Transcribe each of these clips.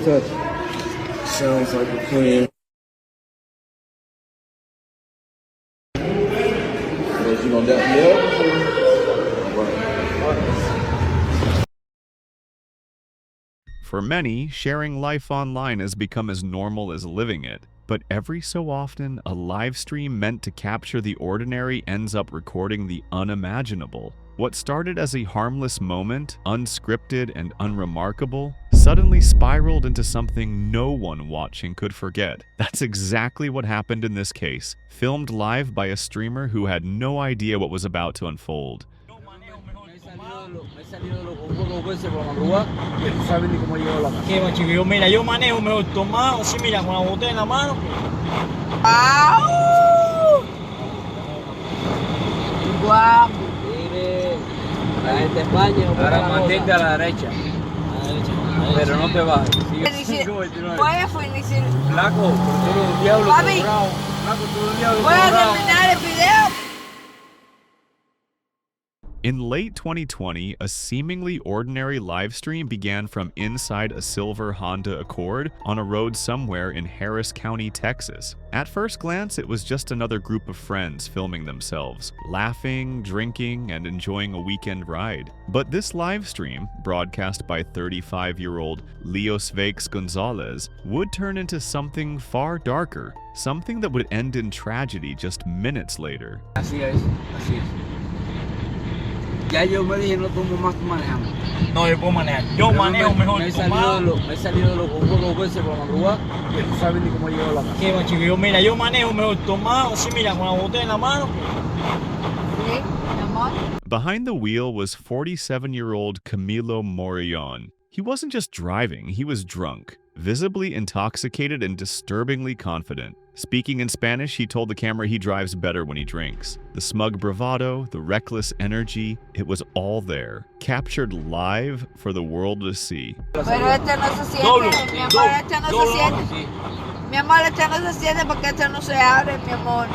touch. Sounds like a plan. You gonna dap me up? For many, sharing life online has become as normal as living it. But every so often, a live stream meant to capture the ordinary ends up recording the unimaginable. What started as a harmless moment, unscripted and unremarkable, suddenly spiraled into something no one watching could forget. That's exactly what happened in this case, filmed live by a streamer who had no idea what was about to unfold. Mira, yo manejo mejor tomado, así mira, con la botella en la mano. Guau, mire, la gente de España. Ahora mantenga a la derecha. Pero no te bajes. Flaco, por todos los diablos. Papi, Flaco, todos los diablos. voy a terminar el video. In late 2020, a seemingly ordinary live stream began from inside a silver Honda Accord on a road somewhere in Harris County, Texas. At first glance, it was just another group of friends filming themselves, laughing, drinking, and enjoying a weekend ride. But this live stream, broadcast by 35-year-old Leos Vakes Gonzalez, would turn into something far darker, something that would end in tragedy just minutes later. Así es, así es. Ya yo me dije, no tomo más manejando. No, yo puedo manejar. Yo manejo mejor me he tomado. salido de los dos veces por la madrugada y tú sabes ni cómo llego a la casa. ¿Qué va, chico? Yo, mira, yo manejo mejor tomado, así mira, con la botella en la mano. Sí, mi amor. Behind the wheel was 47-year-old Camilo Morillon. He wasn't just driving, he was drunk, visibly intoxicated and disturbingly confident. Speaking in Spanish, he told the camera he drives better when he drinks. The smug bravado, the reckless energy, it was all there, captured live for the world to see. Pero este no se siente, mi amor, este no se siente. Mi amor, este no se siente porque este no se abre, mi amor.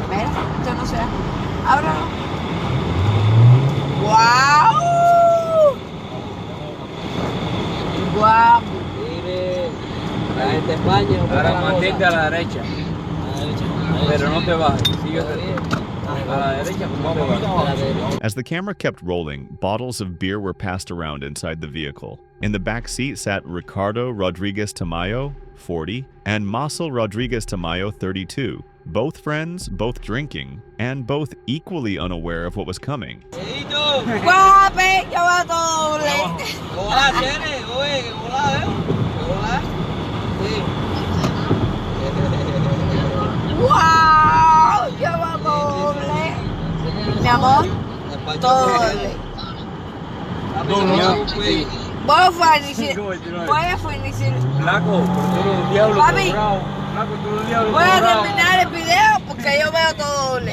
Mira, este no se abre. Ábralo. ¡Guau! ¡Guau! Mire, la gente de España. Ahora mantenga a la derecha. Pero no te bajes. Sigue a la derecha, no te bajes. As the camera kept rolling, bottles of beer were passed around inside the vehicle. In the back seat sat Ricardo Rodriguez Tamayo, 40, and Marcel Rodriguez Tamayo, 32. Both friends, both drinking, and both equally unaware of what was coming. ¡Guape! ¡Ya va todo doble! Hola, Chene. Oye, hola, hola. ¡Wow! ¡Ya va todo doble! Mi amor, todo doble. Voy a fornecer. Flaco, por todos los diablos. Papi, Flaco, todos los diablos. voy a terminar el video porque yo veo todo doble.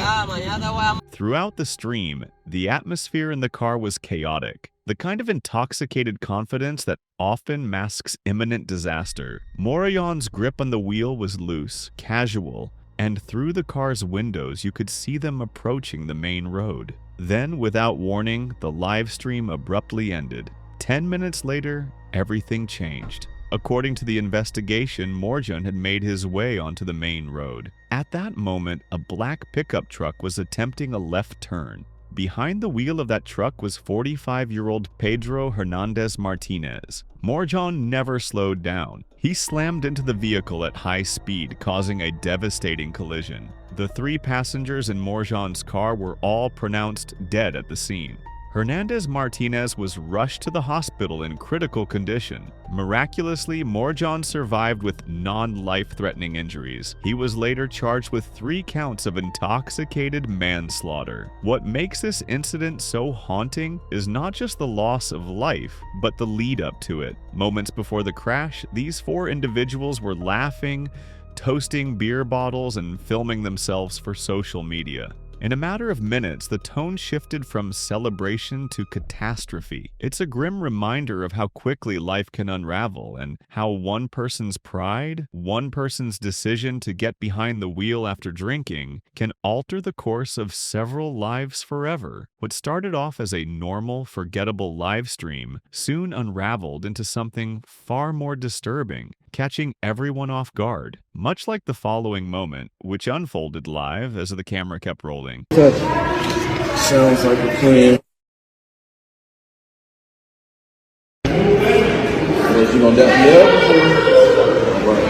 Throughout the stream, the atmosphere in the car was chaotic, the kind of intoxicated confidence that often masks imminent disaster. Morillon's grip on the wheel was loose, casual, and through the car's windows you could see them approaching the main road. Then, without warning, the live stream abruptly ended. 10 minutes later, everything changed. According to the investigation, Morillon had made his way onto the main road. At that moment, a black pickup truck was attempting a left turn. Behind the wheel of that truck was 45-year-old Pedro Hernandez Martinez. Morillon never slowed down. He slammed into the vehicle at high speed, causing a devastating collision. The 3 passengers in Morillon's car were all pronounced dead at the scene. Hernandez Martinez was rushed to the hospital in critical condition. Miraculously, Morillon survived with non-life-threatening injuries. He was later charged with 3 counts of intoxicated manslaughter. What makes this incident so haunting is not just the loss of life, but the lead-up to it. Moments before the crash, these 4 individuals were laughing, toasting beer bottles, and filming themselves for social media. In a matter of minutes, the tone shifted from celebration to catastrophe. It's a grim reminder of how quickly life can unravel and how one person's pride, one person's decision to get behind the wheel after drinking, can alter the course of several lives forever. What started off as a normal, forgettable live stream soon unraveled into something far more disturbing, catching everyone off guard, much like the following moment, which unfolded live as the camera kept rolling. Sounds like a plan. Was you gonna dap me up? All right.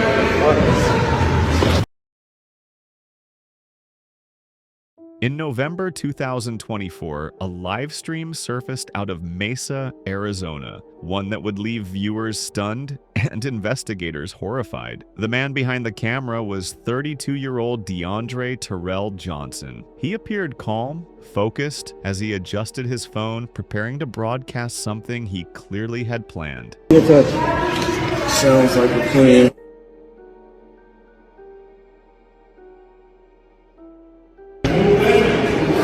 In November 2024, a live stream surfaced out of Mesa, Arizona, one that would leave viewers stunned and investigators horrified. The man behind the camera was 32-year-old DeAndre Terrell Johnson. He appeared calm, focused, as he adjusted his phone, preparing to broadcast something he clearly had planned. Sounds like a plan.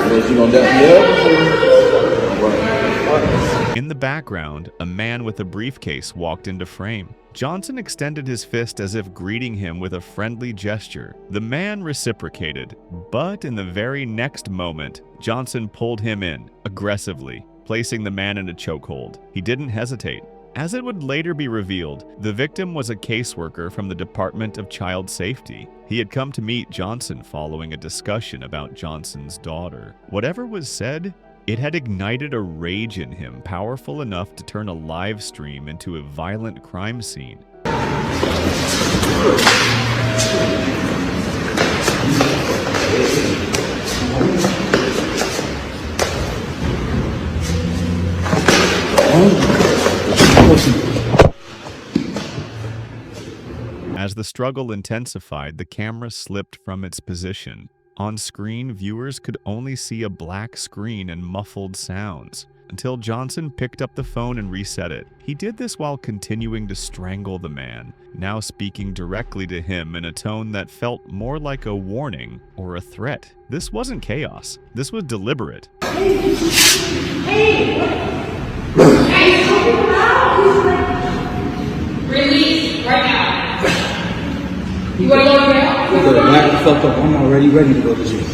Was you gonna dap me up? All right. In the background, a man with a briefcase walked into frame. Johnson extended his fist as if greeting him with a friendly gesture. The man reciprocated, but in the very next moment, Johnson pulled him in, aggressively, placing the man in a chokehold. He didn't hesitate. As it would later be revealed, the victim was a caseworker from the Department of Child Safety. He had come to meet Johnson following a discussion about Johnson's daughter. Whatever was said, it had ignited a rage in him powerful enough to turn a live stream into a violent crime scene. As the struggle intensified, the camera slipped from its position. On screen, viewers could only see a black screen and muffled sounds, until Johnson picked up the phone and reset it. He did this while continuing to strangle the man, now speaking directly to him in a tone that felt more like a warning or a threat. This wasn't chaos. This was deliberate. Release right now. You want to go now? You better back the fuck up. I'm already ready to go to jail.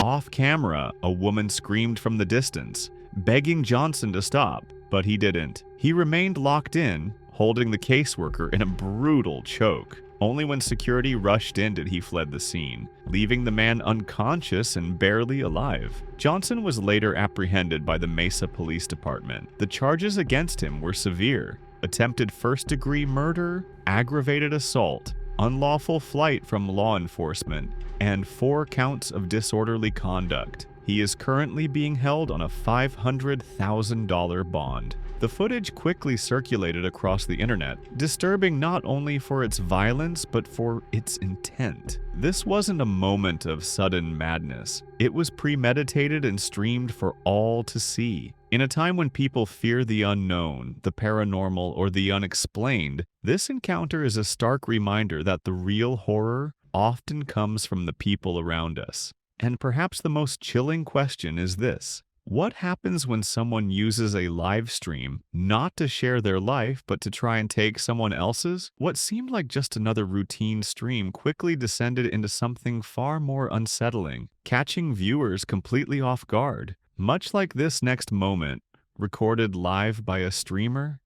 Off camera, a woman screamed from the distance, begging Johnson to stop, but he didn't. He remained locked in, holding the caseworker in a brutal choke. Only when security rushed in did he fled the scene, leaving the man unconscious and barely alive. Johnson was later apprehended by the Mesa Police Department. The charges against him were severe: attempted first-degree murder, aggravated assault, unlawful flight from law enforcement, and 4 counts of disorderly conduct. He is currently being held on a $500,000 bond. The footage quickly circulated across the internet, disturbing not only for its violence but for its intent. This wasn't a moment of sudden madness. It was premeditated and streamed for all to see. In a time when people fear the unknown, the paranormal, or the unexplained, this encounter is a stark reminder that the real horror often comes from the people around us. And perhaps the most chilling question is this: what happens when someone uses a live stream not to share their life but to try and take someone else's? What seemed like just another routine stream quickly descended into something far more unsettling, catching viewers completely off guard. Much like this next moment, recorded live by a streamer.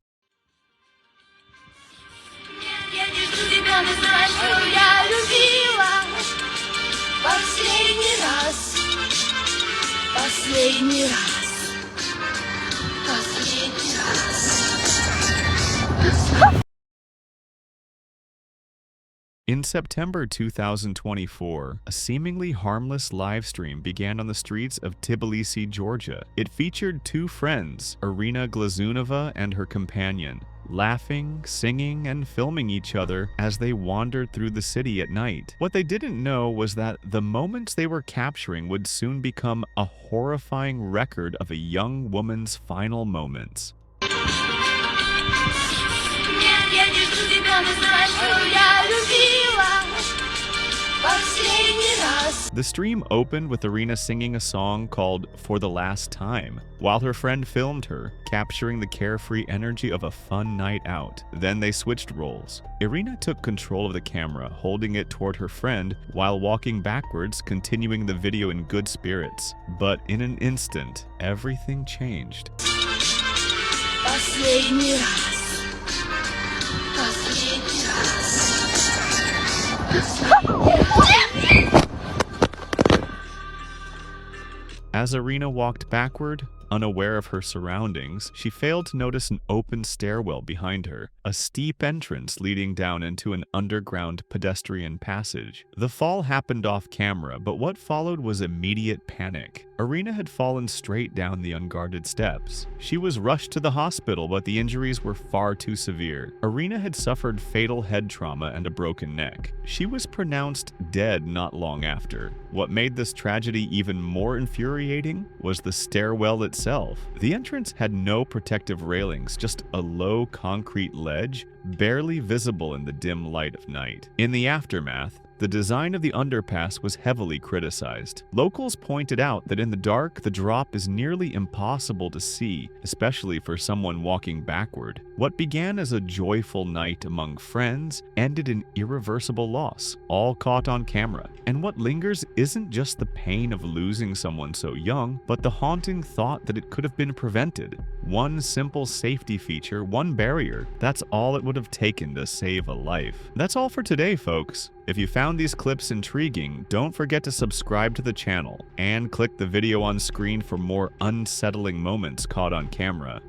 In September 2024, a seemingly harmless live stream began on the streets of Tbilisi, Georgia. It featured 2 friends, Irina Glazunova and her companion, laughing, singing, and filming each other as they wandered through the city at night. What they didn't know was that the moments they were capturing would soon become a horrifying record of a young woman's final moments. Я не The stream opened with Irina singing a song called For the Last Time, while her friend filmed her, capturing the carefree energy of a fun night out. Then they switched roles. Irina took control of the camera, holding it toward her friend while walking backwards, continuing the video in good spirits. But in an instant, everything changed. As Irina walked backward, unaware of her surroundings, she failed to notice an open stairwell behind her, a steep entrance leading down into an underground pedestrian passage. The fall happened off camera, but what followed was immediate panic. Irina had fallen straight down the unguarded steps. She was rushed to the hospital, but the injuries were far too severe. Irina had suffered fatal head trauma and a broken neck. She was pronounced dead not long after. What made this tragedy even more infuriating was the stairwell itself. The entrance had no protective railings, just a low concrete ledge, barely visible in the dim light of night. In the aftermath, the design of the underpass was heavily criticized. Locals pointed out that in the dark, the drop is nearly impossible to see, especially for someone walking backward. What began as a joyful night among friends ended in irreversible loss, all caught on camera. And what lingers isn't just the pain of losing someone so young, but the haunting thought that it could have been prevented. One simple safety feature, one barrier, that's all it would have taken to save a life. That's all for today, folks. If you found these clips intriguing, don't forget to subscribe to the channel and click the video on screen for more unsettling moments caught on camera.